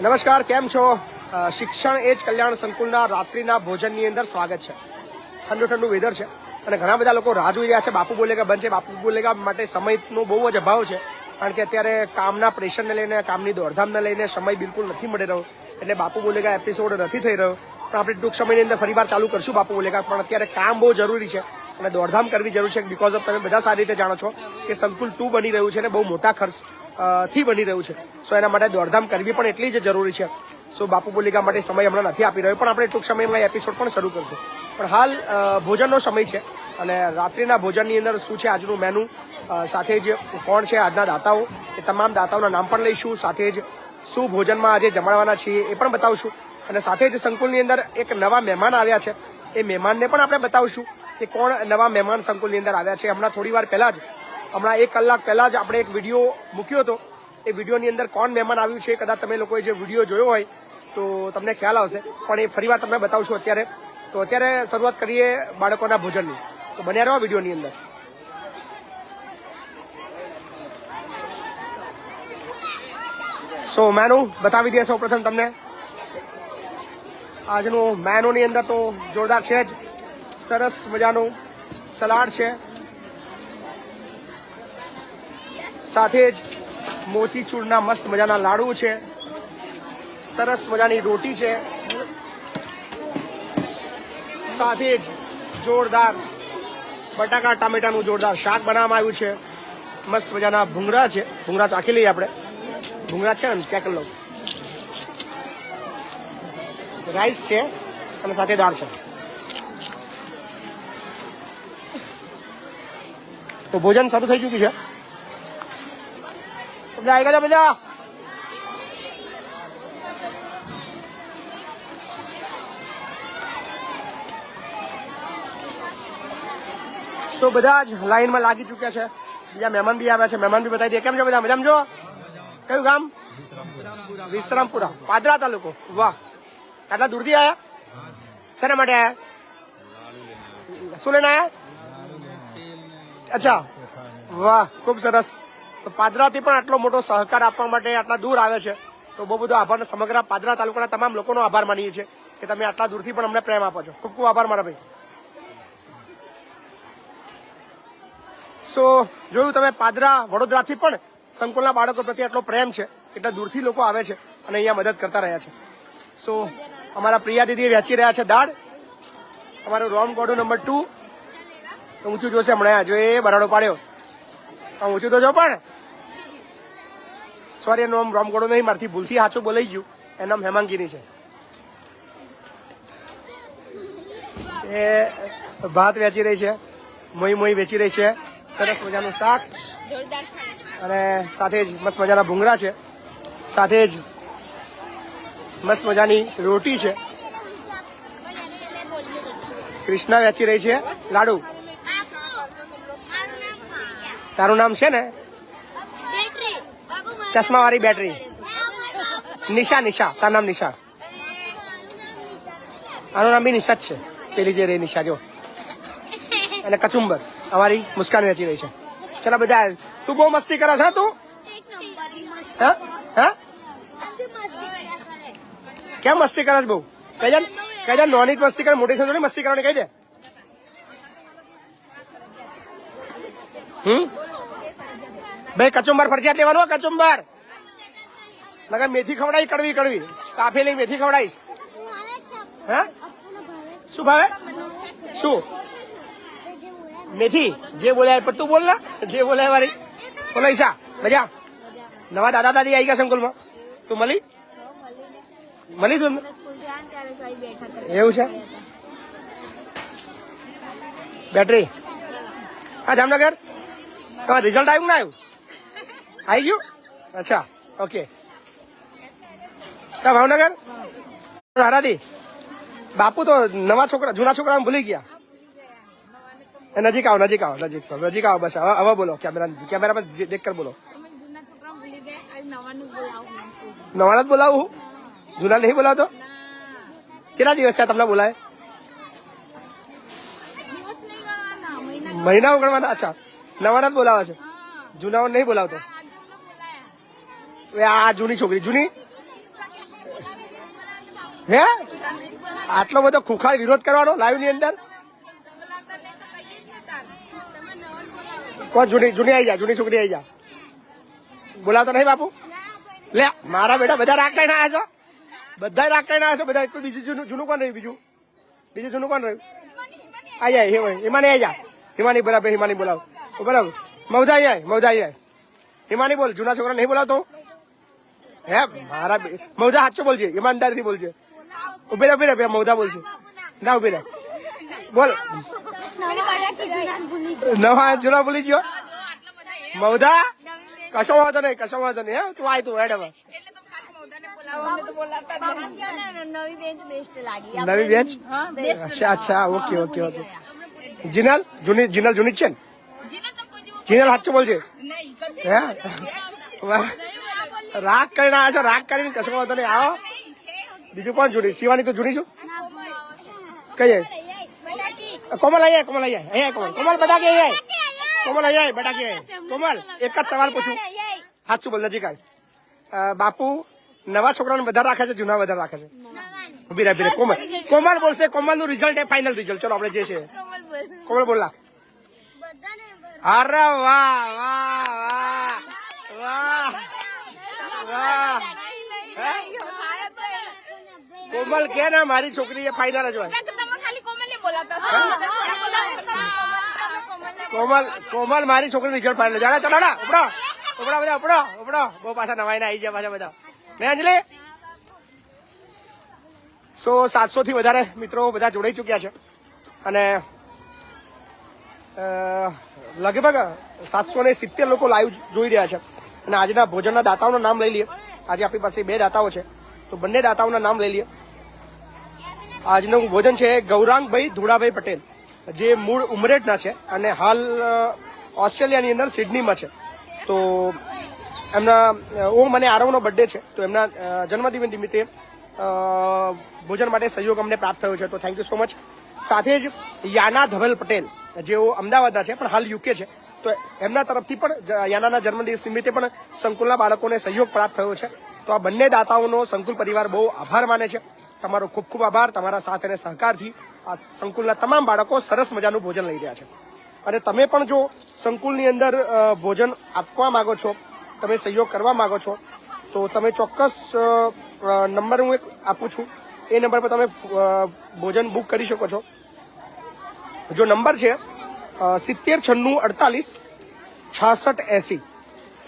નમસ્કાર, કેમ છો? શિક્ષણ એ જ કલ્યાણ સંકુલના રાત્રિના ભોજનની અંદર સ્વાગત છે. ઠંડુ ઠંડુ વેધર છે અને ઘણા બધા લોકો રાહ જોઈ રહ્યા છે બાપુ બોલેગા બનશે. બાપુ બોલેગા માટે સમયનો બહુ જ અભાવ છે, કારણ કે અત્યારે કામના પ્રેશરને લઈને, કામની દોડધામને લઈને સમય બિલકુલ નથી મળી રહ્યો, એટલે બાપુ બોલેગા એપિસોડ નથી થઈ રહ્યો. પણ આપણે ટૂંક સમયની અંદર ફરીવાર ચાલુ કરશું બાપુ બોલેગા. પણ અત્યારે કામ બહુ જરૂરી છે અને દોડધામ કરવી જરૂર છે, બીકોઝ ઓફ તમે બધા સારી રીતે જાણો છો કે સંકુલ 2 બની રહ્યું છે અને બહુ મોટા ખર્ચ થી બની રહ્યું છે. સો એના માટે દોડધામ કરવી પણ એટલી જ જરૂરી છે. સો બાપુ બોલિકા માટે સમય હમણાં નથી આપી રહ્યો, પણ આપણે ટૂંક સમયમાં એપિસોડ પણ શરૂ કરશું. પણ હાલ ભોજનનો સમય છે અને રાત્રિના ભોજનની અંદર શું છે આજનું મેનુ, સાથે જ કોણ છે આજના દાતાઓ, એ તમામ દાતાઓના નામ પણ લઈશું. સાથે જ શું ભોજનમાં આજે જમાડવાના છીએ એ પણ બતાવશું. અને સાથે જ સંકુલની અંદર એક નવા મહેમાન આવ્યા છે, એ મહેમાનને પણ આપણે બતાવશું કે કોણ નવા મહેમાન સંકુલની અંદર આવ્યા છે. હમણાં થોડી વાર પહેલાં જ, હમણાં 1 કલાક પહેલાં જ આપણે એક વિડીયો મૂક્યો હતો. એ વિડીયોની અંદર કોણ મહેમાન આવ્યું છે, કદાચ તમે લોકોએ જે વિડીયો જોયો હોય તો તમને ખ્યાલ આવશે, પણ એ ફરીવાર તમને બતાવશું અત્યારે. તો અત્યારે શરૂઆત કરીએ બાળકોના ભોજનની, તો બન્યા રહો વિડીયોની અંદર. સો મેનુ બતાવી દઈએ સૌ પ્રથમ તમને. આજનું મેનુની અંદર તો જોરદાર છે જ. સરસ મજાનું સલાડ છે, સાથે જ મોતીચૂરના મસ્ત મજાના લાડુ છે, સરસ મજાની રોટી છે, સાથે જ જોરદાર બટાકા ટામેટાનું જોરદાર શાક બનાવવામાં આવ્યું છે. મસ્ત મજાના ભૂંગળા છે, ભૂંગળા ચાખી લઈએ આપણે. ભૂંગળા છે ને, ચેક કરી લો. રાઈસ છે અને સાથે દાળ છે. તો ભોજન શરૂ થઈ ચૂક્યું છે. બધા આવી ગયા બધા. સો બધા જ લાઈનમાં લાગી ચૂક્યા છે. બીજા મહેમાન બી આવ્યા છે, મહેમાન બી બતાવી દે. કેમ છો બધા? મજામાં છો? કયું ગામ? વિશ્રામપુરા, પાદરા તાલુકો. વાહ, આટલા દૂરથી આવ્યા? શેના માટે આવ્યા? શું લઈને આવ્યા? અચ્છા, વાહ, ખૂબ સરસ. તો પાદરાથી પણ આટલો મોટો સહકાર આપવા માટે આટલા દૂર આવે છે, તો બહુ બધો આભાર. સમગ્ર પાદરા તાલુકાના તમામ લોકોનો આભાર માનીએ છીએ કે તમે આટલા દૂરથી પણ અમને પ્રેમ આપો છો. ખૂબ ખૂબ આભાર મારા ભાઈ. સો જોયું તમે, પાદરા વડોદરાથી પણ સંકુલના બાળકો પ્રત્યે આટલો પ્રેમ છે, એટલા દૂરથી લોકો આવે છે અને અહીંયા મદદ કરતા રહ્યા છે. સો અમારા પ્રિયા દીદી વેચી રહ્યા છે દાળ. અમારું રોમ ગોડું નંબર 2 ઊંચું જોશે હમણાં, જો એ બરાડો પાડ્યો. ઊંચું તો જો, પણ સોરી, એનું આમ રોમગોડો નહીં, મારથી ભૂલથી સાચું બોલાઈ ગયું. એનું નામ હેમાંગીની છે. એ ભાત વેચી રહી છે, મોઈ મોઈ વેચી રહી છે. સરસ મજાનું શાક અને સાથે જ મસ્ત મજાના ભૂંગળા છે, સાથે જ મસ્ત મજાની રોટી છે. કૃષ્ણા વેચી રહી છે લાડુ. તારું નામ છે ને? ચશ્મા વાળી બેટરી. નિશા. નિશા, તારું નામ નિશા. આનું નામ બી નિશા જ છે. પેલી જે રે નિશા જો. અને કચુંબર અમારી મુસ્કાન વેચી રહી છે. ચલો બધા, તું બહુ મસ્તી કરે છે તું? હા, કેમ મસ્તી કરે છે બહુ? કઈ દે નોની મસ્તી કરે, મોટી થોડી મસ્તી કરવાની. કઈ દે. ભાઈ કચુંબર ફરજિયાત લેવાનું. કચુંબર મગર મેથી ખવડાવી, કડવી કડવી કાફેલી મેથી ખવડાવીશ. હા, શું ભાવે? શું મેથી? જે બોલાય પણ તું બોલ ના, જે બોલાય વાળી બોલો. ઈશા, મજા? નવા દાદા દાદી આવી ગયા સંકુલમાં? તું મળી તું? એવું છે? બેટરી હા, જામનગર. તમારું રિઝલ્ટ આવ્યું ના? આવી ગયું? અચ્છા, ઓકે. ક્યાં ભાવનગર? હરાદી. બાપુ તો નવા છોકરા, જૂના છોકરા ભૂલી ગયા. નજીક આવો, નજીક આવો, નજીક આવો. બસ હવે બોલો. કેમેરા પર દેખ કર બોલો. નવાના જ બોલાવું? જૂના નહીં બોલાવતો? કેટલા દિવસ થયા તમને બોલાય? મહિના ગણવાના? અચ્છા, નવાના જ બોલાવે છે, જૂનાઓ નહીં બોલાવતો. આ જૂની છોકરી. જૂની હે આટલો બધો ખુખાર વિરોધ કરવાનો લાઈવ ની અંદર? કોણ જૂની જૂની આવી જા, જૂની છોકરી આવી જા. બોલાવતો નહીં બાપુ? લે મારા બેટા બધા રાગ લઈને આવ્યા છો, બધા રાગ લઈને આવ્યા છો બધા. કોઈ બીજું જૂનું કોણ રહ્યું? બીજું જૂનું કોણ રહ્યું? આવી જાય હિમાની આવી જા. હિમાની બરાબર, હિમાની બોલાવ બરાબર. મવધા આવી જાય. હિમાની બોલ, જૂના છોકરા નહીં બોલાવતો હે મારા મવધા સાચો બોલજે, ઈમાનદારીથી બોલજે. ઉભી રહે મવધા બોલશે ના, ઉભી રહે બોલ. નવા જૂના ભૂલી ગયો મવધા? કશો વાંધો નહીં હે, તું આય તું હેડ હવે. નવી બેચ? અચ્છા ઓકે. જીનલ જૂની જ છે ને? જીનલ સાચું બોલજે હે. રાગ કરીને આવ્યા છો, રાગ કરીને કશો વાંધો નહીં. આવો બીજું કોણ જૂની? શિવાની તો જૂની છું. કઈ કોમલ અહીંયા કોમલ બટાકી કોમલ એક જ સવાલ પૂછું, સાચું બોલ નજીક આય. બાપુ નવા છોકરાને વધારે રાખે છે જૂના વધારે રાખે છે? ઉભી રહે કોમલ બોલશે. કોમલ નું રિઝલ્ટ એ ફાઇનલ રિઝલ્ટ. ચલો આપણે જે છે કોમલ બોલ નાખ. અરે વાહ કોમલ કે ના મારી છોકરી એ ફાઇનલ જ હોય. કોમલ મારી છોકરી રિઝલ્ટ ફાઇનલ. જાણે ચલો ઉપડો બહુ પાછા નવાઈ ના આવી જાય પાછા બધા. ને અંજલિ 700 થી વધારે મિત્રો બધા જોડાઈ ચુક્યા છે અને લગભગ 770 લોકો લાઈવ જોઈ રહ્યા છે. અને આજના ભોજનના દાતાઓના નામ લઈ લઈએ. આજે આપણી પાસે 2 દાતાઓ છે, તો બંને દાતાઓના નામ લઈ લઈએ. આજનું ભોજન છે ગૌરાંગભાઈ ધુડાભાઈ પટેલ, જે મૂળ ઉમરેઠના છે અને હાલ ઓસ્ટ્રેલિયાની અંદર સિડનીમાં છે. તો એમના ઓમ અને આરવનો બર્થડે છે, તો એમના જન્મદિવસ નિમિત્તે ભોજન માટે સહયોગ અમને પ્રાપ્ત થયો છે, તો થેન્ક યુ સો મચ. સાથે જ યાના ધવલ પટેલ, જેઓ અમદાવાદના છે પણ હાલ યુકે છે, તો એમના તરફથી પણ યાનાના જન્મદિવસ નિમિત્તે પણ સંકુલના બાળકોને સહયોગ પ્રાપ્ત થયો છે. તો આ બંને દાતાઓનો સંકુલ પરિવાર બહુ આભાર માને છે. તમારો ખૂબ ખૂબ આભાર. તમારા સાથ અને સહકારથી આ સંકુલના તમામ બાળકો સરસ મજાનું ભોજન લઈ રહ્યા છે. અને તમે પણ જો સંકુલની અંદર ભોજન આપવા માંગો છો, તમે સહયોગ કરવા માંગો છો, તો તમે ચોક્કસ નંબર હું એક આપું છું, એ નંબર પર તમે ભોજન બુક કરી શકો છો. જો નંબર છે 709648 6680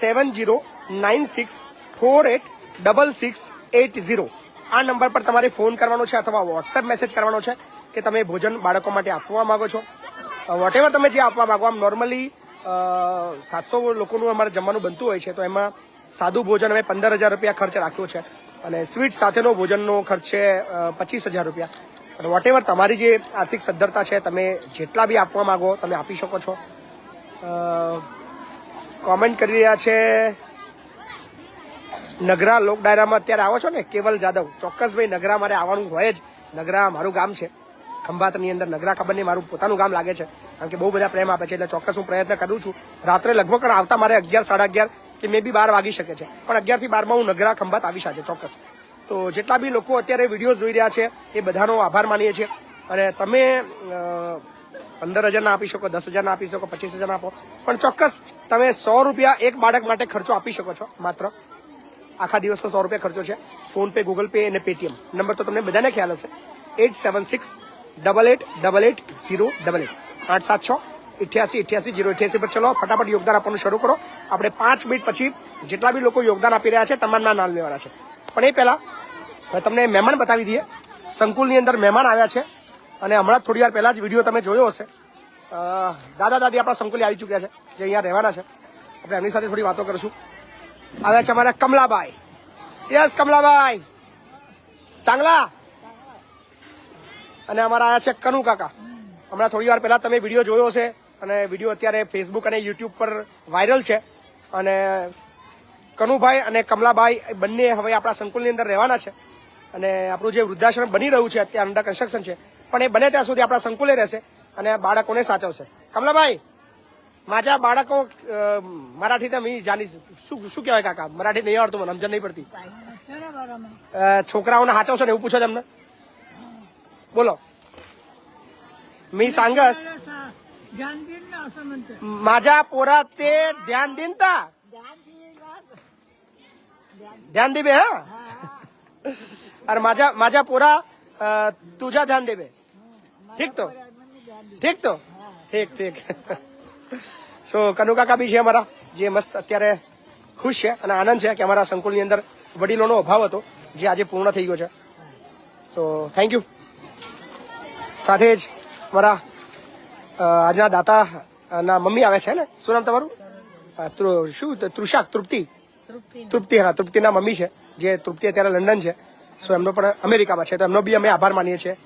7096486680. આ નંબર પર તમારે ફોન કરવાનો છે અથવા વોટ્સએપ મેસેજ કરવાનો છે કે તમે ભોજન બાળકો માટે આપવા માંગો છો. વોટેવર તમે જે આપવા માંગો. આમ નોર્મલી 700 લોકોનું અમારે જમવાનું બનતું હોય છે, તો એમાં સાદું ભોજન અમે 15,000 રૂપિયા ખર્ચ રાખ્યો છે અને સ્વીટ સાથેનો ભોજનનો ખર્ચ છે 25,000 રૂપિયા. અને વોટેવર તમારી જે આર્થિક સદ્ધરતા છે, તમે જેટલા બી આપવા માંગો તમે આપી શકો છો. કોમેન્ટ કરી રહ્યા છે નગરા લોક ડાયરામાં અત્યારે આવો છો ને કેવલ જાદવ? ચોક્કસ ભાઈ, નગરા મારે આવવાનું હોય જ. નગરા મારું ગામ છે, ખંભાતની અંદર. નગરા ખબર નહીં, મારું પોતાનું ગામ લાગે છે, કારણ કે બહુ બધા પ્રેમ આપે છે, એટલે ચોક્કસ હું પ્રયત્ન કરું છું. રાત્રે લગભગ આવતા મારે 11, 11:30 કે મે બી 12 વાગી શકે છે, પણ 11 થી 12 હું નગરા ખંભાત આવીશ આજે ચોક્કસ. તો જેટલા બી લોકો અત્યારે વિડીયો જોઈ રહ્યા છે એ બધાનો આભાર માનીએ છીએ. અને તમે 15,000 ના આપી શકો, 10,000 ના આપી શકો, 25,000 ના આપો, પણ ચોક્કસ તમે 100 રૂપિયા એક બાળક માટે ખર્ચો આપી શકો છો. માત્ર આખા દિવસનો 100 રૂપિયા ખર્ચો છે. ફોન પે, ગૂગલ પે અને પેટીએમ નંબર તો તમને બધાને ખ્યાલ હશે. 8768880888 876888088 પર ચલો ફટાફટ યોગદાન આપવાનું શરૂ કરો. આપણે 5 મિનિટ પછી જેટલા બી લોકો યોગદાન આપી રહ્યા છે તમામના નામ લેવાના છે. પણ એ પહેલા તમને મહેમાન બતાવી દઈએ. સંકુલની અંદર મહેમાન આવ્યા છે અને હમણાં થોડી વાર પહેલા જ વિડીયો તમે જોયો હશે. દાદા દાદી આપણા સંકુલે આવી ચૂક્યા છે, જે અહીંયા રહેવાના છે. આપણે એમની સાથે થોડી વાતો કરીશું. આવ્યા છે અમારા કમલાભાઈ. યસ કમલાભાઈ ચાંગલા. અને અમારા આવ્યા છે કનુ કાકા. હમણાં થોડી વાર પહેલા તમે વિડીયો જોયો હશે અને વિડીયો અત્યારે ફેસબુક અને યુટ્યુબ પર વાયરલ છે. અને કનુભાઈ અને કમલાભાઈ બંને હવે આપણા સંકુલની અંદર રહેવાના છે. અને આપણું જે વૃદ્ધાશ્રમ બની રહ્યું છે અત્યારે અંડર કન્સ્ટ્રક્શન છે, પણ એ બને ત્યાં સુધી આપણા સંકુલે રહેશે અને બાળકોને સાચવશે. કમલાભાઈ, माझ्या बाळको मराठीत मी जाणीस શું કહેવાય કાકા? મરાઠી નહીં આવડતું મને, સમજણ નહીં પડતી. છોકરાઓને હાચવશો ને એવું પૂછો તમને બોલો मी सांगस माझ्या पोरा ते ध्यान देईन ता ध्यान देबे हा अरे माझ्या पोरा तुझा ध्यान देबे ठीक तो ઠીક સો કનુ કાકા બી છે અમારા જે મસ્ત અત્યારે ખુશ છે અને આનંદ છે કે અમારા સંકુલની અંદર વડીલોનો અભાવ હતો જે આજે પૂર્ણ થઈ ગયો છે સો થેન્ક યુ સાથે જ અમારા આજના દાતા ના મમ્મી આવે છે ને શું નામ તમારું શું તૃષા તૃપ્તિ હા તૃપ્તિના મમ્મી છે જે તૃપ્તિ અત્યારે લંડન છે સો એમનો પણ અમેરિકામાં છે તો એમનો બી અમે આભાર માનીએ છીએ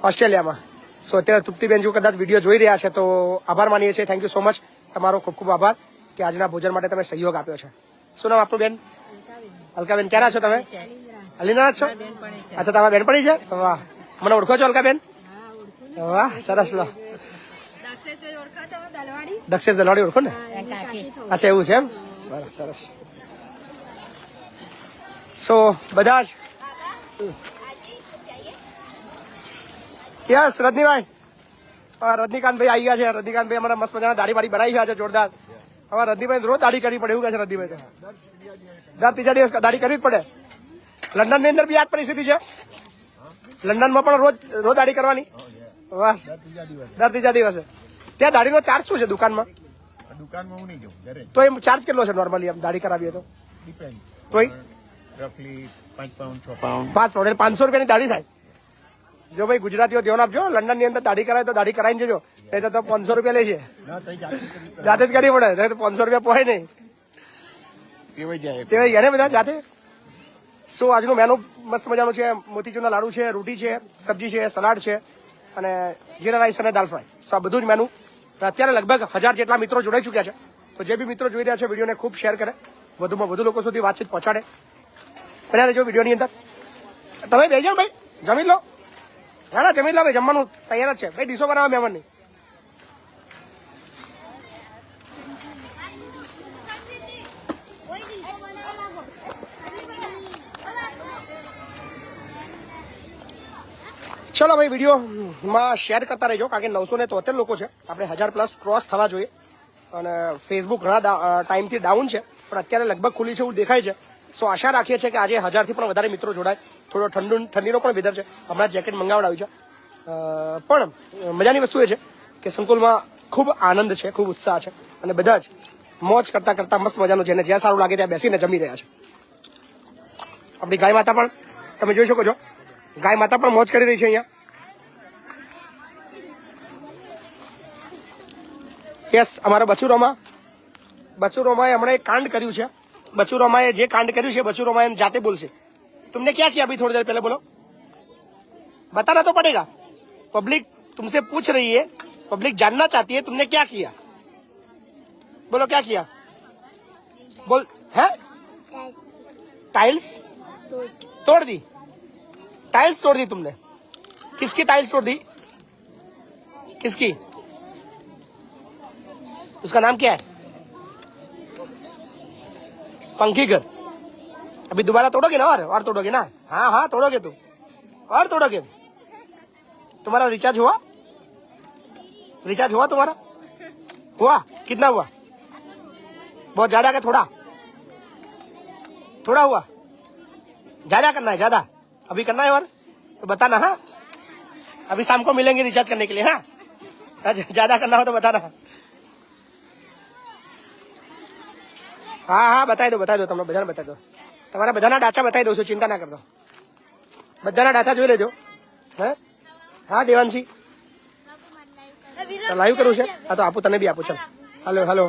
ઓસ્ટ્રેલિયામાં સો અત્યારે તૃપ્તિબેન જો કદાચ વિડીયો જોઈ રહ્યા છે તો આભાર માનીએ છીએ થેન્ક યુ સો મચ તમારો ખૂબ ખૂબ આભાર કે આજના ભોજન માટે તમે સહયોગ આપ્યો છે શું નામ આપણું બેન અલકાબેન ક્યાંના છો તમે અલીના છો અચ્છા તમારા બેનપણી છે વાહ મને ઓળખો છો અલકાબેન વાહ સરસ લો દક્ષેશ દલવાડી ઓળખો ને અચ્છા એવું છે એમ બરાબર સરસ સો બધા જ યસ રજનીભાઈ રજનીકાંતભાઈ આવી ગયા છે રજનીકાંતભાઈ અમારા મસ્ત મજાના દાઢી બાડી બનાવી છે આજે જોરદાર અમારા રજનીભાઈ રોજ દાઢી કરવી પડે એવું કહે છે રજનીભાઈ દર ત્રીજા દિવસ દાઢી કરવી જ પડે લંડન ની અંદર બી આ જ પરિસ્થિતિ છે લંડનમાં પણ રોજ દાઢી કરવાની બસ દર ત્રીજા દિવસે ત્યાં દાઢીનો ચાર્જ શું છે દુકાનમાં હું નહીં જઉં તો એમ ચાર્જ કેટલો છે નોર્મલી એમ દાઢી કરાવીએ તો તોય રફલી 5 પાઉન્ડ 6 5 પાઉન્ડ એટલે 500 રૂપિયાની દાઢી થાય જો ભાઈ ગુજરાતીઓ ધ્યાન આપજો લંડન ની અંદર દાઢી કરાય તો દાઢી કરાવીને જજો નહીં તો 500 રૂપિયા લે છે જાતે જ કરવી પડે નહીં તો 500 રૂપિયા પોહે નહીં તેવાઈ ગયા ને બધા જાતે શું આજનું મેનુ મસ્ત મજાનું છે મોતીચૂરના લાડુ છે રોટી છે સબ્જી છે સલાડ છે અને જીરા રાઈસ અને દાલ ફ્રાય સો આ બધું જ મેનુ અત્યારે લગભગ 1000 જેટલા મિત્રો જોડાઈ ચૂક્યા છે તો જે બી મિત્રો જોઈ રહ્યા છે વિડીયોને ખૂબ શેર કરે વધુમાં વધુ લોકો સુધી વાતચીત પહોંચાડે બન્યા રહેજો વિડીયોની અંદર તમે બેસી જાઓ ભાઈ જમી લો ના જમી લો ભાઈ જમવાનું તૈયાર જ છે ભાઈ ડીશો બનાવવા મહેમાનની ચલો ભાઈ વિડીયોમાં શેર કરતા રહેજો કારણ કે 973 લોકો છે આપણે 1000+ ક્રોસ થવા જોઈએ અને ફેસબુક ઘણા ટાઈમથી ડાઉન છે પણ અત્યારે લગભગ ખુલ્લી છે એવું દેખાય છે સો આશા રાખીએ છીએ કે આજે 1000થી પણ વધારે મિત્રો જોડાય થોડો ઠંડીનો પણ વેધર છે હમણાં જેકેટ મંગાવડાવ્યું છે પણ મજાની વસ્તુ એ છે કે સંકુલમાં ખૂબ આનંદ છે ખૂબ ઉત્સાહ છે અને બધા જ મોજ કરતા કરતા મસ્ત મજાનું જેને જ્યાં સારું લાગે ત્યાં બેસીને જમી રહ્યા છે આપણી ગાય માતા પણ તમે જોઈ શકો છો ગાય માતા પણ મોજ કરી રહી છે અહીંયા યસ અમારા બચુરોમાએ હમણાં એક કાંડ કર્યું છે બચુરોમાએ જે કાંડ કર્યું છે બચુરોમા એમ જાતે બોલશે तुमने क्या किया अभी थोड़ी देर पहले बोलो बताना तो पड़ेगा पब्लिक तुमसे पूछ रही है पब्लिक जानना चाहती है तुमने क्या किया बोलो क्या किया बोल है टाइल्स तोड़ दी टाइल्स तोड़ दी तुमने किसकी टाइल्स तोड़ दी किसकी उसका नाम क्या है पंखी घर अभी दोबारा तोड़ोगे ना और तोड़ोगे ना हाँ हाँ तोड़ोगे तुम और तोड़ोगे तुम्हारा रिचार्ज हुआ तुम्हारा हुआ कितना हुआ बहुत ज्यादा क्या थोड़ा थोड़ा हुआ ज्यादा करना है ज्यादा अभी करना है और तो बताना हाँ अभी शाम को मिलेंगे रिचार्ज करने के लिए हाँ ज्यादा करना हो तो बताना हाँ हाँ बताई दो તમને બધાને બતાવી દો તમારા બધાના ડાચા બતાવી દઉં છું ચિંતા ના કરતો બધાના ડાચા જોઈ લેજો હે હા દેવાંશી લાઈવ કરું છે હા તો આપું તને બી આપું ચાલ હાલો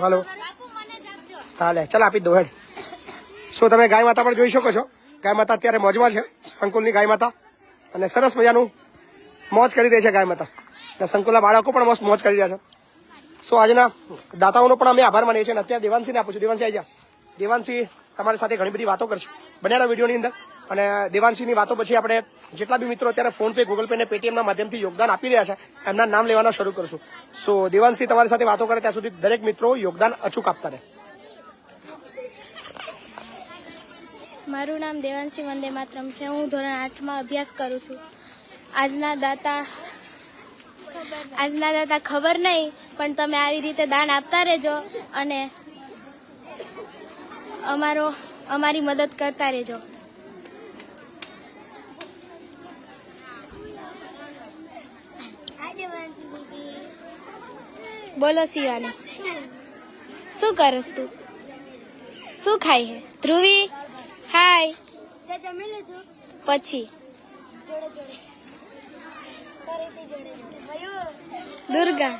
હા લે ચાલ આપી દો હેડ શું તમે ગાય માતા પણ જોઈ શકો છો ગાય માતા અત્યારે મોજમાં છે સંકુલની ગાય માતા અને સરસ મજાનું મોજ કરી રહી છે ગાય માતા અને સંકુલના બાળકો પણ મસ્ત મોજ કરી રહ્યા છે સો આજના દાતાઓનો પણ અમે આભાર માનીએ છીએ અને અત્યારે દેવાંશીને આપું છું દેવાંશી આવી જા દેવાંશી તમારી સાથે ઘણી બધી વાતો કરશે બન્યા વિડીયોની અંદર અને દેવાંશીની વાતો પછી આપણે જેટલા બી મિત્રો અત્યારે ફોન પે ગૂગલ પે અને પેટીએમના માધ્યમથી યોગદાન આપી રહ્યા છે એમના નામ લેવાના શરૂ કરશું સો દેવાંશી તમારી સાથે વાતો કરે ત્યાં સુધી દરેક મિત્રો યોગદાન અચૂક આપતા રહે મારું નામ દેવાંશી વંદે માતરમ છે. હું ધોરણ 8માં અભ્યાસ કરું છું. આજના દાતા ખબર નહીં, પણ તમે આવી રીતે દાન આપતા રહેજો અને અમારી મદદ કરતા રહેજો. બોલો શિવાની, શું કરસ તું? શું ખાય હે? ધ્રુવી હાય. પછી દુર્ગા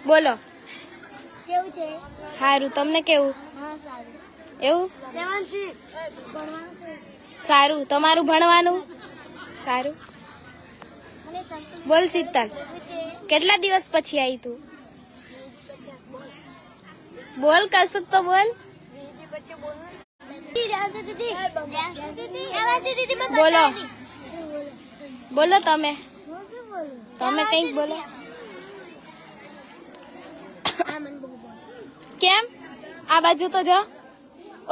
બોલો. કેવું છે? સારું. તમને કેવું? હા સારું. એવું દેવાંશી ભણવાનું છે. સારું. તમારું ભણવાનું સારું. અને સંતુલિત બોલ શીતલ, છે. કેટલા દિવસ પછી આવી તું? બોલ કશુંક તો બોલ. બોલો બોલો તમે કંઈક બોલો. કેમ? આ બાજુ તો જો.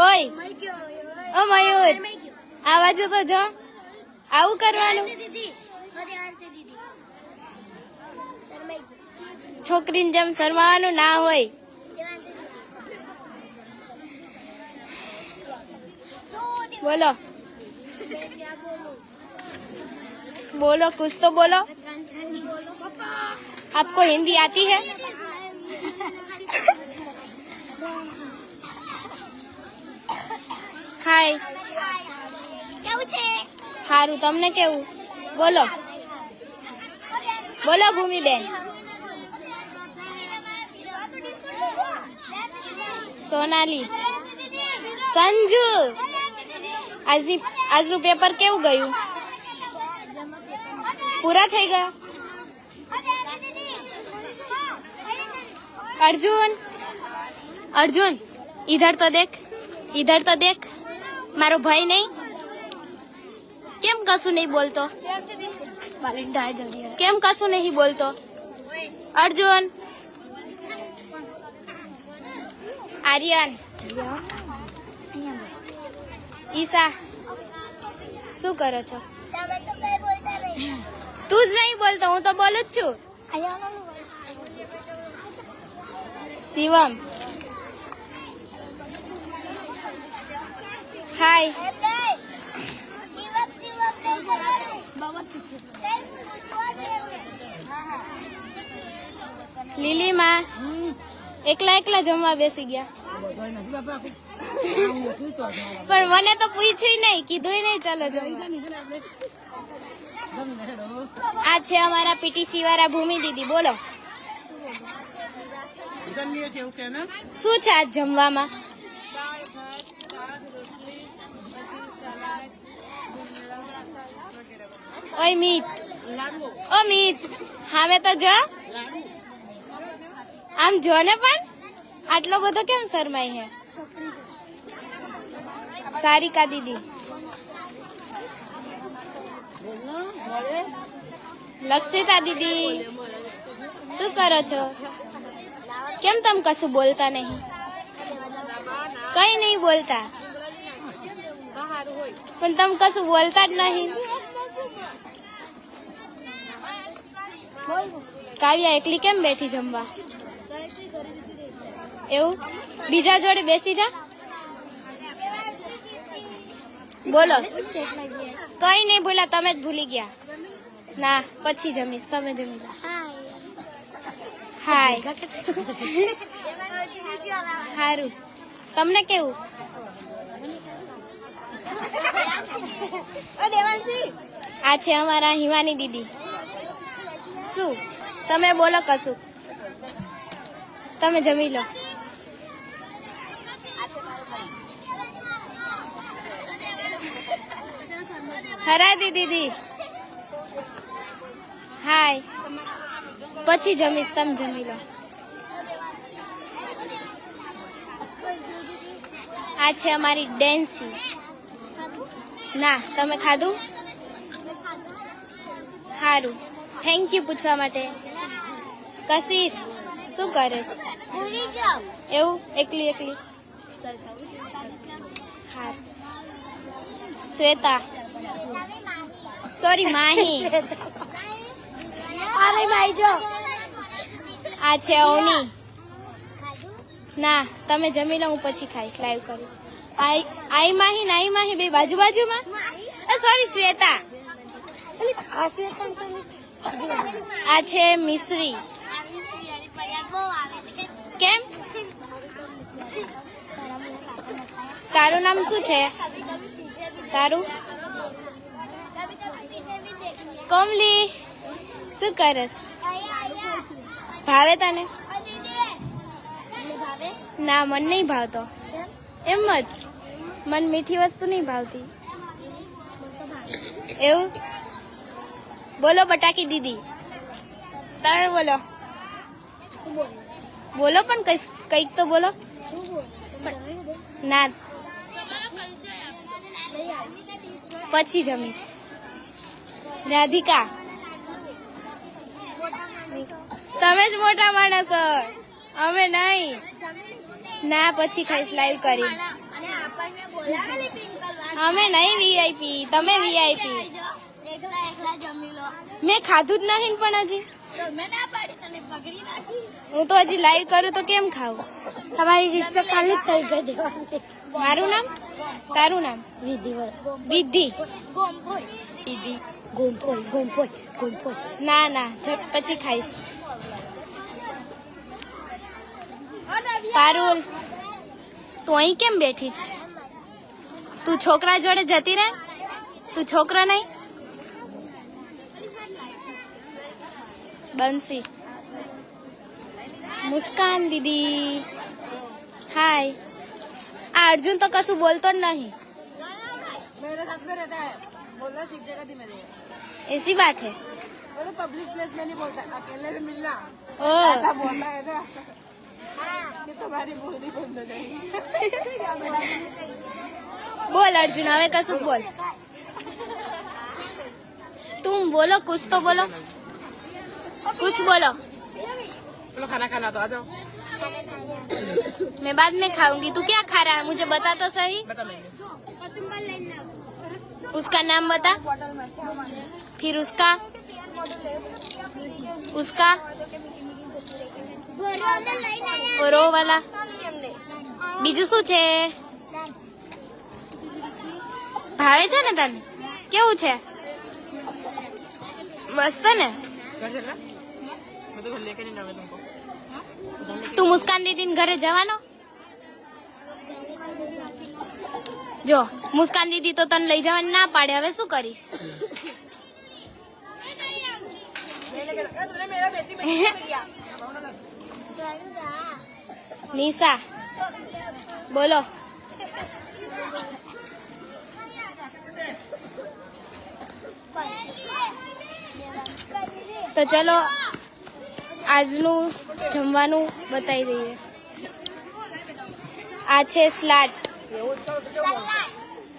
ઓય ઓ મયુર, આ બાજુ તો જો. આવું કરવાનું? છોકરીને જેમ શરમાવાનું ના હોય. बोलो बोलो, कुछ तो बोलो. आपको हिंदी आती है? हाय. કેવું છે? સારું. તમને કેવું? બોલો બોલો ભૂમિબેન. સોનાલી, સંજુ, આજનું પેપર કેવું ગયું? પૂરા થઈ ગયા? अर्जुन इधर तो देख. मारो भाई नहीं? केम कशु नहीं बोलतो? केम कशु नहीं बोलतो? अर्जुन, आर्यन, ईशा, શું કરો છો? તમે તો કઈ બોલતા નહીં. તું જ નહીં બોલતો, હું તો બોલું જ છું. શિવમ હાય. લીલી માં એકલા જમવા બેસી ગયા. પણ મને તો પૂછ્યું નહીં, કીધું નહીં ચાલો જમવા. આ છે અમારા પીટીસી વાળા ભૂમિ દીદી. બોલો શું છે આજ જમવામાં? ઓય મીત, હામે તો જો. આમ જો ને, પણ આટલો બધો કેમ શરમાય હે? સારિકા દીદી, લક્ષિતા દીદી, શું કરો છો? કેમ તમે કશું બોલતા નહીં? કઈ નહીં બોલતા, પણ તમે કશું બોલતા જ નહીં. કાવ્યા એકલી કેમ બેઠી જમવા? એવું? બીજા જોડે બેસી જા. બોલો. કઈ નહીં ભૂલા, તમે જ ભૂલી ગયા. ના, પછી જમીશ, તમે જમી લો. હાય. સારું. તમને કેવું? આ છે અમારા હિમાની દીદી. શું તમે બોલો કશું? તમે જમી લો. હરાદી દીદી હાય. પછી જમીશ, તમે જમી લો. આ છે અમારી ડેન્સી. ના, તમે ખાધું? સારું, થેન્ક યુ પૂછવા માટે. કશિશ શું કરે છે? એવું? એકલી? સારું. શ્વેતા. સોરી માહી. અરે ભાઈ જો આ છે અવની. ના તમે જમી લો, હું પછી ખાઈશ. લાઈવ કરું. આઈ માહી ને આઈ માહી બે બાજુ બાજુમાં. સોરી શ્વેતા. આ શ્વેતા આ છે મિશ્રી. કેમ તારું નામ શું છે? તારું કોમલી શું કરસ? ભાવે તને? ના મન નહીં ભાવતો. એમ જ મન મીઠી વસ્તુ નહીં ભાવતી. એવું બોલો બટાકી દીદી. તમે બોલો. બોલો પણ કઈક તો બોલો. ના પછી જમીશ. રાધિકા તમે જ મોટા માણસ છો, અમે નહીં. ના પછી ખાઈશ લાઈવ કરી. અમે નહીં વીઆઈપી, તમે વીઆઈપી. મેં ખાધું જ નહીં પણ હજી. હું તો હજી લાઈવ કરું તો કેમ ખાવું? તમારી રિશ્તો કાલે જ થઈ ગઈ દેવાની. મારું નામ? તારું નામ? વિધિ વિધિ. વિધિ ગોમપોઈ ગોમપોઈ ગોમપોઈ. ના ના પછી ખાઈશ. પારુલ તું અહીં કેમ બેઠી છે? તું છોકરા જોડે જતી રહે. તું છોકરો નહીં. બંસી. મુસ્કાન દીદી હાય. આ અર્જુન તો કશું બોલતો જ નહીં. मेरे साथ में रहता है, बोलना सीख जाएगा धीमे धीमे. ऐसी बात है. वो तो पब्लिक प्लेस में नहीं बोलता, अकेले में मिलना ओ ऐसा बोलना है ना कि तुम्हारी बोली बंद हो जाएगी. बोल अर्जुन હવે કશું બોલ. तुम बोलो कुछ तो बोलो. कुछ बोलो. चलो खाना खाना तो आ जाओ. मैं बाद में खाऊंगी. तू क्या खा रहा है मुझे बता तो सही. बता मैंने उसका नाम बता. फिर उसका और वो वाला બીજું શું છે? ભાવે છે ને તને? કેવું છે? મસ્ત ને? घर चलना. मैं तो घर लेके नहीं जाऊंगा तुमको. તું મુસ્કાન દીદી ઘરે જવાનો? જો મુસ્કાન દીદી તો તને લઈ જવાની ના પાડે. હવે શું કરીશ? तूने मेरा बेटी में किया. નિશા બોલો. તો ચલો આજનું જમવાનું બતાવી દઈએ. આ છે સ્લાટ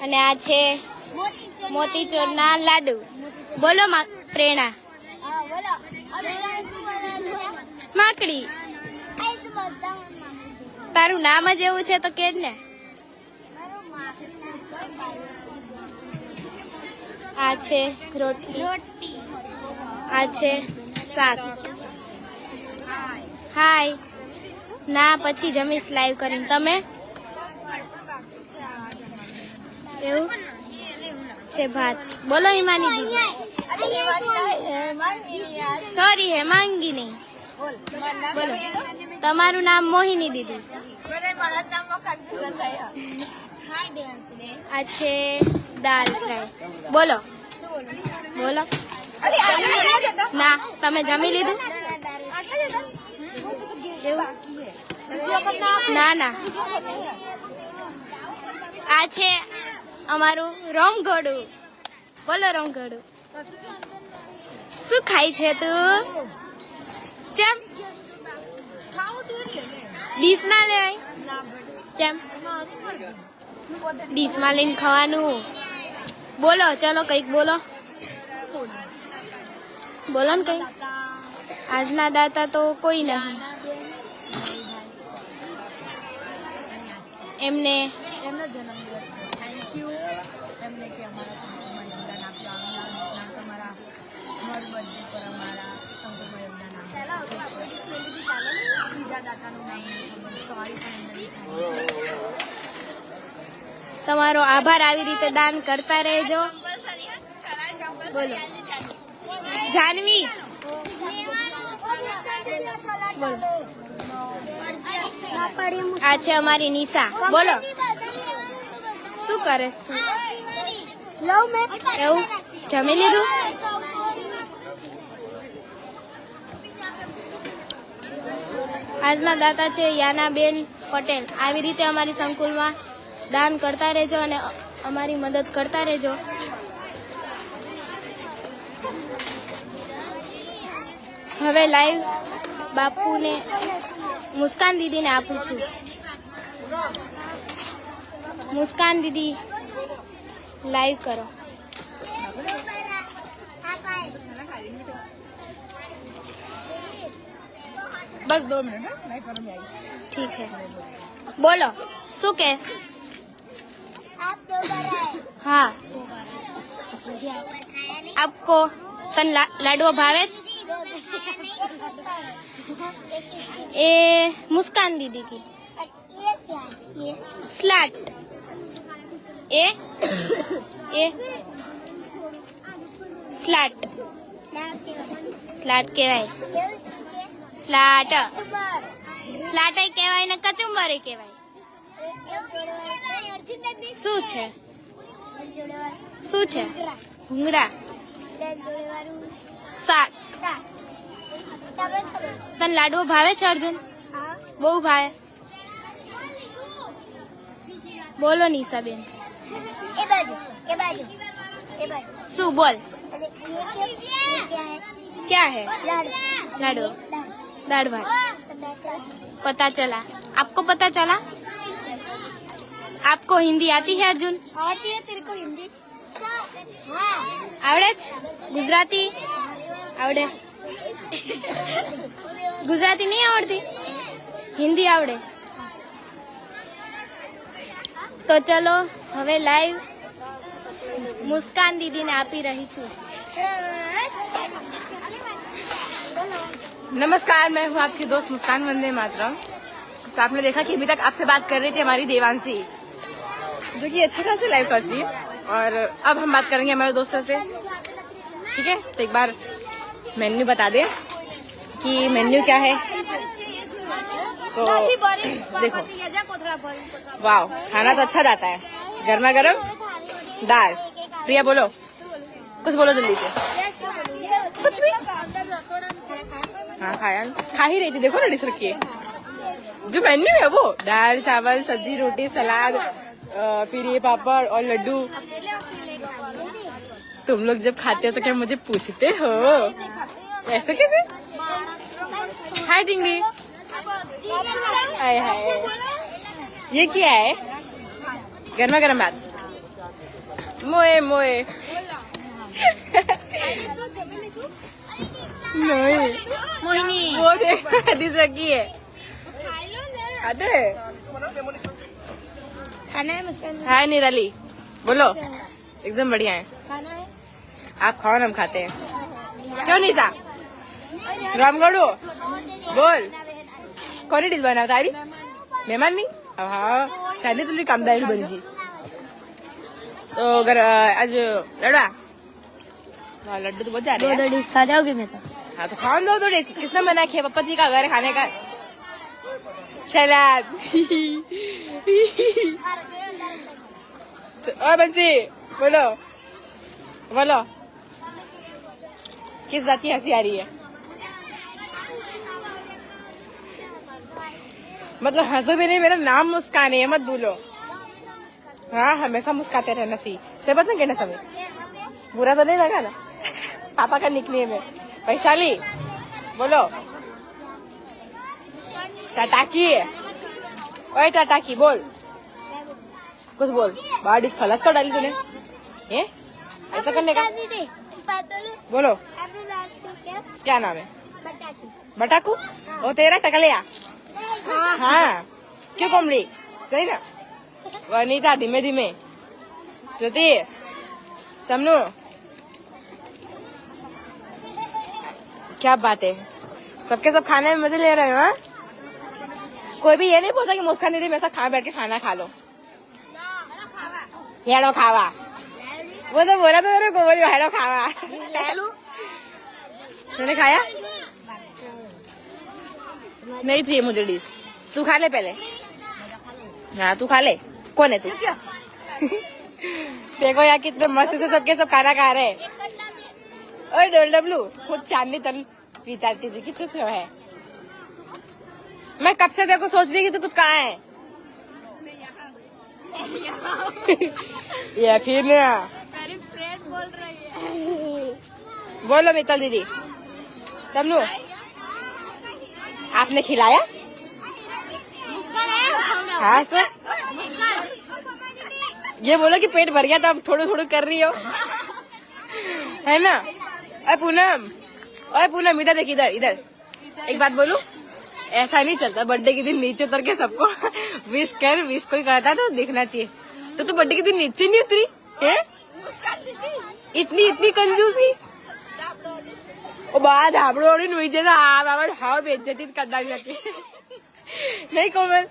અને આ છે મોતીચૂરના લાડુ. બોલો પ્રેરણા. માકડી. તારું નામ જ એવું છે તો કે જ ને. આ છે રોટલી. આ છે શાક. હાય. ના પછી જમીશ લાઈવ કરીને. તમે? એવું છે ભાત. બોલો હિમાની દીદી. સોરી હેમાંગીની. બોલો. તમારું નામ મોહિની દીદી. આ છે દાલ ફ્રાય. બોલો બોલો. ના તમે જમી લીધું? એવું? ના ના. આ છે અમારું રમઘોડું. બોલો રમઘોડું. શું ખાય છે તું? ચમ ડીશ ના લેવાય? ચમ ડીશમાં લઈને ખાવાનું. બોલો ચલો કઈક બોલો. બોલો ને કઈ. આજના દાતા તો કોઈ નહીં. એમને એમનો જન્મદિવસ છે. થેન્ક યુ એમને કે તમારો આભાર. આવી રીતે દાન કરતા રહેજો. બોલો જાનવી, બોલો. આ છે અમારી નિશા. બોલો શું કરે તું? એવું જમી લીધું? આજના દાતા છે યાનાબેન પટેલ. આવી રીતે અમારી સંકુલમાં દાન કરતા રહેજો અને અમારી મદદ કરતા રહેજો. હવે લાઈવ બાપુને મુસ્કાન દીદીને આપું છું. મુસ્કાન દીદી લાઈવ કરો. बस 2 मिनट नहीं करो मैं आई ઠીક હે. બોલો શું કે? હા આપકો તન લાડવો ભાવે છે? એ મુસ્કાન દીદી કી સ્લાટ. એ સ્લાટ સ્લાટ કહેવાય. સ્લાટ સ્લાટ કહેવાય ને કચુંબર કહેવાય. શું છે? શું છે? ભૂંગળા શાક. તને લાડવો ભાવે છે અર્જુન? બહુ ભાવે. બોલો નિશાબેન શું બોલ? क्या है? लाडू दाढ़ भात. पता चला? आपको पता चला? आपको हिंदी आती है अर्जुन? आती है तेरे को हिंदी? आवड़े छ? गुजराती आवड़े? गुजराती नहीं आवड़ती? हिंदी आवड़े? તો ચલો હવે લાઈવ મુસ્કાન દીદીને આપી રહી છું. नमस्कार, मैं हूँ आपकी दोस्त मुस्कान वंदे मातरम। तो आपने देखा कि अभी तक आपसे बात कर रही थी हमारी देवांशी, जो कि अच्छे खासे लाइव करती है। और अब हम बात करेंगे हमारे दोस्तों से, ठीक है? तो एक बार मेन्यू बता दें कि मेन्यू क्या है। तो देखो, वाह, खाना तो अच्छा जाता है। गर्मा गर्म दाल। प्रिया बोलो, कुछ बोलो जल्दी से। कुछ भी? हाँ खाया, खा ही रही थी। देखो ना डिश रखी है, जो मेन्यू है वो दाल चावल सब्जी रोटी सलाद, फिर ये पापड़ और लड्डू। तुम लोग जब खाते हो तो क्या मुझे पूछते हो? ऐसे कैसे? हाय टिंगली, हाय हाय। ये क्या है? गर्मा गर्म बात। मोए मोए नहीं, મોહિની वो देख डिश रखी है। खाते हैं? खाना है मुस्कान? हाय निराली, बोलो। एकदम बढ़िया है। खाना है? आप खाओ ना, हम खाते हैं। क्यों निशा? रामगढ़ू बोल, कौन डिश बना तारी? मेहमान नहीं? हाँ, शादी तुझी कामदारी बन जी। तो अगर आज लड़वा, हाँ लड्डू तो बहुत जा रहे हैं। 2 डिश खा जाओगे मैं तो? हाँ तो खाओ दो डिश। किसने मना किया? पप्पा जी का घर है खाने का। सलाद। और बंसी बोलो बोलो, किस बात की हंसी आ रही है? मतलब हंसो भी नहीं, मेरा नाम मुस्कान है, ये मत भूलो। हाँ, हमेशा मुस्काते रहना चाहिए। से पता कहना समय बुरा तो नहीं लगा ना? पापा का निकनेम है। वैशाली बोलो, टाटाकी। ओए टाटाकी बोल, कुछ बोल। बाहर डिश खलास कर डाली तूने, ये ऐसा करने का? बोलो क्या नाम है? बटाकू। ओ तेरा टकलिया। हाँ क्यों कमली? सही ना? वनीता धीमे धीमे, ज्योति समनू, क्या बात है? सबके सब खाने में मजे ले रहे हो? हाँ कोई भी ये नहीं बोलता कि मुस्कान दीदी मेरे साथ खाना बैठ के खाना खा लो। हेड़ो खावा, वो तो बोला तो मेरे को, बोली हेड़ो खावा। तूने खाया? नहीं चाहिए मुझे डिश, तू खा ले पहले। हाँ तू खा ले। कौन है तू? देखो यहाँ कितने मस्त से सबके सब खाना खा रहे हैं। ओए डोल डब्लू, खुद चांदनी तन विचारती थी कि चुप है। मैं कब से देखो सोच रही कि तू कुछ कहाँ है। ये फिर बोलो मित्तल दीदी। समनू, आपने खिलाया? हाँ तो ये बोलो कि पेट भर गया तो अब थोड़ा थोड़ा कर रही हो, है ना? ओए पूनम इधर देख, इधर इधर एक बात बोलूं, ऐसा नहीं चलता। बर्थडे के दिन नीचे उतर के सबको विश कर, विश कोई करता तो देखना चाहिए। तो तू बर्थडे के दिन नीचे नहीं उतरी है? इतनी कंजूसी। ओ बाद हाबड़ो और नीचे ना बाबा हाव बेइज्जती करना जाती नहीं कोमल।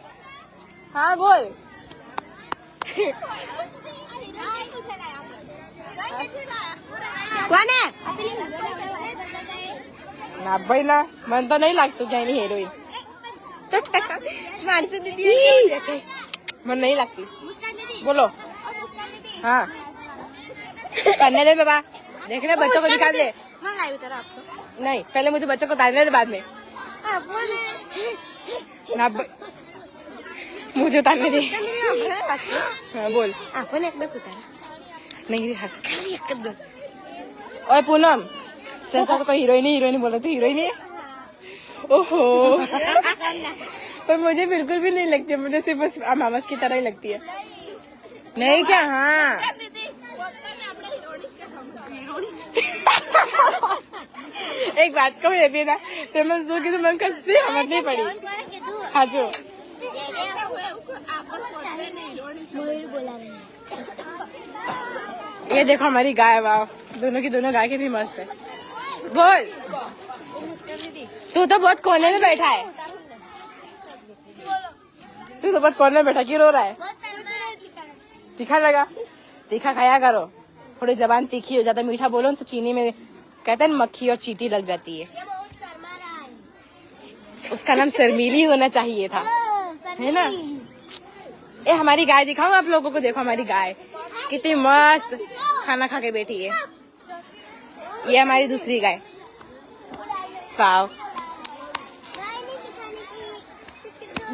हाँ बोल। कौन है? ना भाई ना, मन तो नहीं लगता क्या नहीं हीरोइन। मानसी दीदी मन नहीं लगती। बोलो। हाँ करने दे बाबा, देखने बच्चों को दिखा दे। नहीं पहले मुझे बच्चों को उतारने दे, बाद में ना मुझे उतारने दे। हाँ बोल। आपण एकदा उतारा नहीं हट। ओए पूनम, सर तो कोई हीरोइन बोल रहे, तू हीरोइन है? ओहो पर मुझे बिल्कुल भी नहीं लगती, मुझे सिर्फ बस मामस की तरह ही लगती है। नहीं क्या? हाँ एक बात कहूँ ये भी ना, तो मैं सो की तो मन का से समझ नहीं पड़ी। हाँ जो ये देखो हमारी गाय, वाह दोनों की दोनों गाय कितनी मस्त है। बोल। तू तो बहुत कोने में बैठा है, तू तो बहुत कोने में बैठा, क्यों रो रहा है? तीखा लगा? तीखा खाया करो, थोड़ी जबान तीखी हो जाता, मीठा बोलो तो चीनी में कहते हैं मक्खी और चींटी लग जाती है। उसका नाम शर्मीली होना चाहिए था, है ना? ये हमारी गाय दिखाऊं आप लोगों को, देखो हमारी गाय कितनी मस्त खाना खा के बैठी है। ये हमारी दूसरी गाय पाव।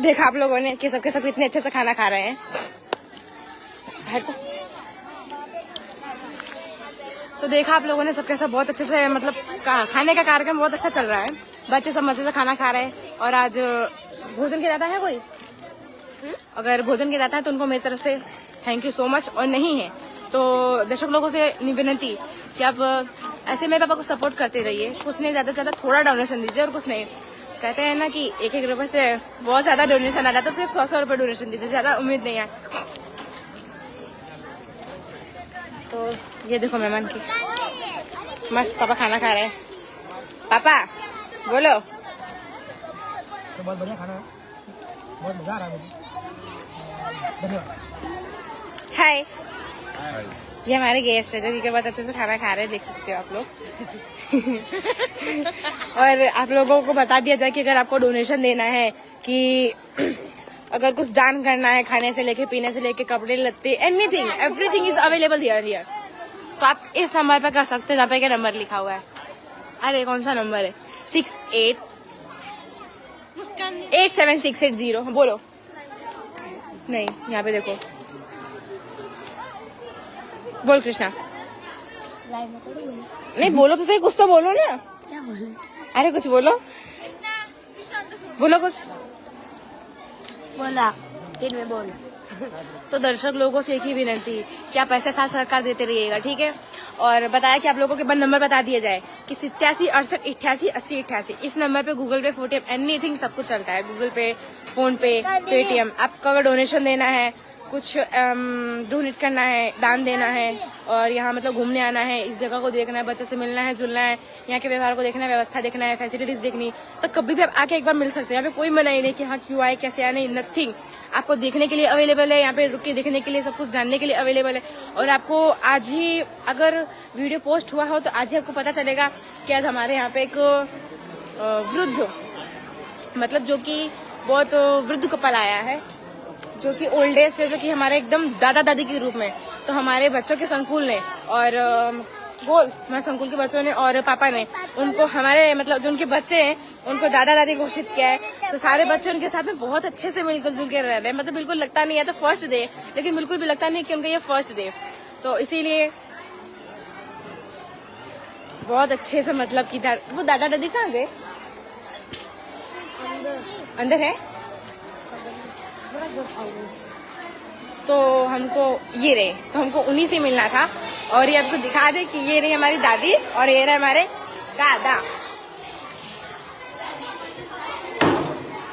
देखा आप लोगों ने कि सबके सब इतने अच्छे से खाना खा रहे हैं। तो देखा आप लोगों ने सबके सब बहुत अच्छे से, मतलब खाने का कार्यक्रम बहुत अच्छा चल रहा है। बच्चे सब मजे से खाना खा रहे हैं। और आज भोजन के दाता है कोई? अगर भोजन के दाता है तो उनको मेरी तरफ से थैंक यू सो मच। और नहीं है तो दर्शक लोगों से विनती कि आप ऐसे मेरे पापा को सपोर्ट करते रहिए, कुछ नहीं, ज्यादा से ज्यादा थोड़ा डोनेशन दीजिए। और कुछ नहीं, कहते हैं ना कि एक रुपए से बहुत ज्यादा डोनेशन आ जाता है, तो सिर्फ 100 रुपए डोनेशन दीजिए, ज्यादा उम्मीद नहीं है। तो ये देखो मेहमान की मस्त पापा खाना खा रहे हैं। पापा बोलो। तो बहुत बढ़िया खाना है, बहुत मजा आ रहा है मुझे। धन्यवाद। हाय, ये हमारे गेस्ट है जो कि बहुत अच्छे से खाना खा रहे हैं, देख सकते हो आप लोग। और आप लोगों को बता दिया जाए कि अगर आपको डोनेशन देना है, कि अगर कुछ दान करना है, खाने से लेके पीने से लेके कपड़े लत्ते anything everything is available here, तो आप इस नंबर पर कर सकते हो जहाँ पे क्या नंबर लिखा हुआ है। अरे कौन सा नंबर है? 687680। बोलो। नहीं यहाँ पे देखो, बोल कृष्णा। नहीं बोलो तो सही, कुछ तो बोलो ना। क्या बोले? अरे कुछ बोलो, बोलो कुछ। बोला फिर में बोल। तो दर्शक लोगों से एक ही विनती कि आप ऐसे साथ सरकार देते रहिएगा, ठीक है? और बताया कि आप लोगों के नंबर बता दिया जाए कि 87 68 88 80 88। इस नंबर पे गूगल पे, फोनपे, एनीथिंग सब कुछ चलता है। गूगल पे, फोन पे, पेटीएम। आपको अगर डोनेशन देना है, कुछ डोनेट करना है, दान देना है और यहाँ मतलब घूमने आना है, इस जगह को देखना है, बच्चों से मिलना है, जुलना है, यहाँ के व्यवहार को देखना है, व्यवस्था देखना है, फैसिलिटीज देखनी, तो कभी भी आप आके एक बार मिल सकते हैं। यहाँ पे कोई मना ही नहीं कि हाँ क्यों आए, कैसे आए, नहीं, नथिंग। आपको देखने के लिए अवेलेबल है, यहाँ पे रुक के देखने के लिए, सब कुछ जानने के लिए अवेलेबल है। और आपको आज ही अगर वीडियो पोस्ट हुआ हो तो आज ही आपको पता चलेगा कि आज हमारे यहाँ पे एक वृद्ध, मतलब जो कि बहुत वृद्ध कपल आया है, जो कि ओल्ड एज है, जो कि हमारे एकदम दादा दादी के रूप में। तो हमारे बच्चों के संकुल ने और हमारे संकुल के बच्चों ने और पापा ने उनको, हमारे मतलब जो उनके बच्चे हैं उनको दादा दादी घोषित किया है। तो सारे बच्चे उनके साथ में बहुत अच्छे से मिलकर जुल के रह रहे हैं। मतलब बिल्कुल लगता नहीं है तो फर्स्ट डे, लेकिन बिल्कुल भी लगता नहीं कि उनका ये फर्स्ट डे। तो इसीलिए बहुत अच्छे से मतलब कि वो दादा दादी कहाँ गए? अंदर है। तो हमको ये रहे, तो हमको उन्हीं से मिलना था। और ये आपको दिखा दे कि ये रही हमारी दादी और ये रहे हमारे दादा।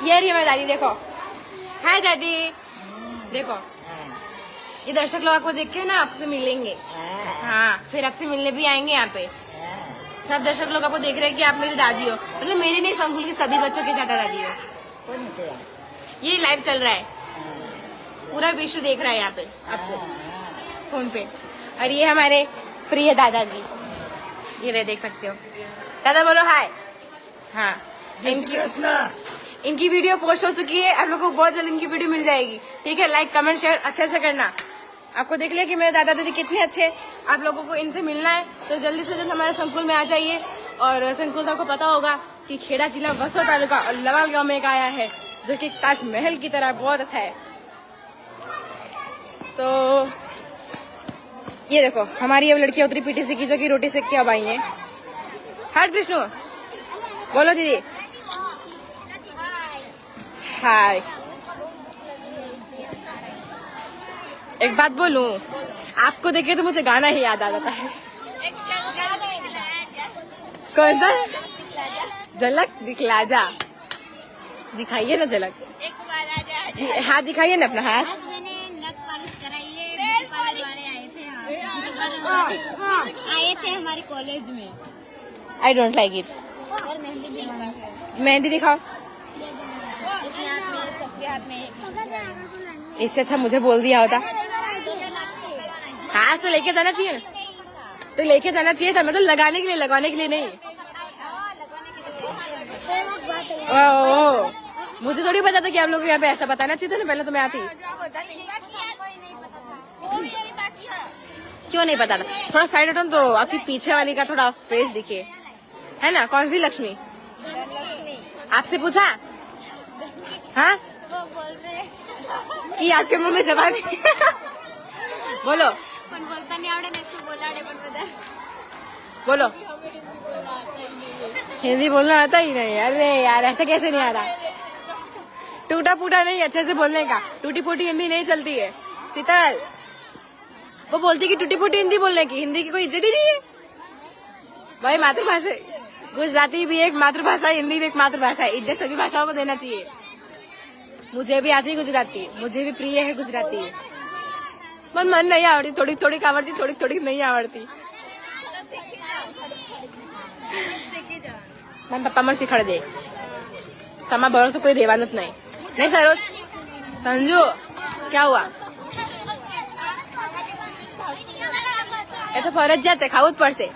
ये रही हमारी दादी, देखो। हाय दादी। देखो, ये दर्शक लोग आपको देख के ना आपसे मिलेंगे। हाँ, फिर आपसे मिलने भी आएंगे यहाँ पे। सब दर्शक लोग आपको देख रहे हैं कि आप मेरी दादी हो, मतलब मेरी नहीं, संकुल के सभी बच्चों की दादा दादी हो। ये लाइव चल रहा है, पूरा विश्व देख रहा है यहाँ पे आपको फोन पे। और ये हमारे प्रिय दादाजी, ये रहे, देख सकते हो। दादा बोलो हाय। हाँ, इनकी वीडियो पोस्ट हो चुकी है, आप लोगों को बहुत जल्द इनकी वीडियो मिल जाएगी। ठीक है, लाइक कमेंट शेयर अच्छे से करना। आपको देख लिया कि मेरे दादा दादी कितने अच्छे, आप लोगों को इनसे मिलना है तो जल्दी से जल्द हमारे संकुल में आ जाइए। और संकुल तो आपको पता होगा कि खेड़ा जिला बसो तालुका और लवाल गांव में एक आया है, जो कि ताजमहल की तरह बहुत अच्छा है। तो ये देखो, हमारी अब लड़कियां उतरी पीटीसी की, जो कि रोटी सेक के अब आई है। हाय कृष्णु, बोलो दीदी हाय। एक बात बोलूं, आपको देखे तो मुझे गाना ही याद आ जाता है। कौन सा? झलक दिखला जा। दिखाइए ना झलक, हाथ दिखाइए ना अपना हाथ। आए थे हमारे कॉलेज में। I don't like it. और मेहंदी भी लगा है। मेहंदी दिखाओ। इसमें हाथ में, सबके हाथ में। इससे अच्छा मुझे बोल दिया होता। हाथ तो लेके जाना चाहिए ना, तो लेके जाना चाहिए था। मैं तो लगाने के लिए नहीं। ओह, मुझे थोड़ी पता था कि आप लोग यहाँ पे ऐसा बताना चाहिए था ना, पहले तो मैं आती। क्यों नहीं पता था? थोड़ा साइड हटो तो आपकी पीछे वाली का थोड़ा फेस दिखे, है ना? कौन सी लक्ष्मी? आपसे पूछा? हाँ, वो बोल रहे कि आपके मुंह में जबान है। बोलो। पण बोलता नहीं आवड़े, नहीं तो बोलाड़े पण बता। बोलो। हिंदी बोलना आता ही नहीं। अरे यार, ऐसा कैसे नहीं आ रहा? टूटा फूटा नहीं, अच्छे से बोलने का। टूटी फूटी हिंदी नहीं चलती है। शीतल वो बोलती कि टूटी फूटी हिंदी बोलने की, हिंदी की कोई इज्जत ही नहीं है भाई। मातृभाषा गुजराती भी एक मातृभाषा, हिंदी भी एक मातृभाषा है। इज्जत सभी भाषाओं को देना चाहिए। मुझे भी आती है गुजराती, मुझे भी प्रिय है गुजराती। मन नहीं आवड़ती, थोड़ी थोड़ी आवड़ती, थोड़ी थोड़ी नहीं आवड़ती। मैं पप्पा मन सिखाड़ दे, तमा भरोसे कोई रेवानुत नहीं सरोज। संजू क्या हुआ? એ તો ફરજિયાત ખાવું જ પડશે.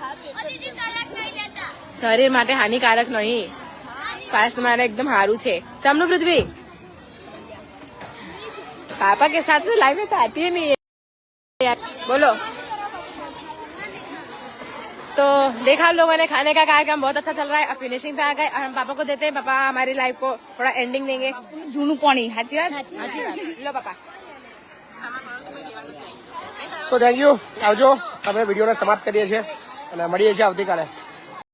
શરીર માટે હાનિકારક નહીં, સ્વાસ્થ્ય માટે एकदम સારું છે. ચમનું પૃથ્વી पापा के साथ में लाइफ में तो आती ही नहीं है. बोलो. तो देखा हम लोगों ने खाने का कार्यक्रम बहुत अच्छा चल रहा है. अब फिनिशिंग पे आ गए और हम पापा को देते हैं. पापा हमारी लाइफ को थोड़ा एंडिंग देंगे. जूनू पानी हाची बात लो पापा. તો થેન્ક યુ. આવજો. અમે વિડીયોને સમાપ્ત કરીએ છીએ અને મળીએ છીએ આવતીકાલે.